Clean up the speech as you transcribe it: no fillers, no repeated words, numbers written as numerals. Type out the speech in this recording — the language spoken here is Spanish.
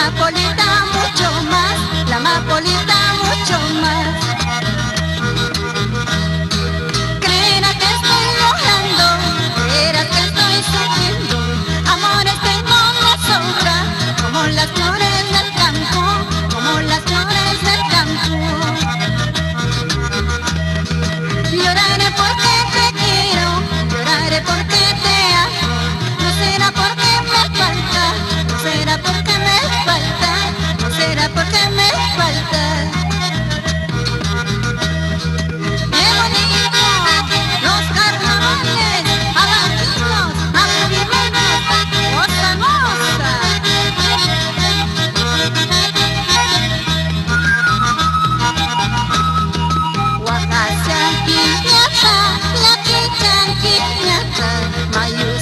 amapolita mucho más, la amapolita mucho más. Creerás que estoy llorando, creerás que estoy sufriendo. Amores tengo de sobra, como las flores del campo, como las flores del campo. Lloraré porque te quiero, lloraré porque te amo. No será porque me falta, no será porque me falta, no será porque me falta. ¡Qué bonito! Los carnavales, avantinos, amovimenos, cosa hermosa. Oaxaca, Quiñata, la Quiñata, Mayu.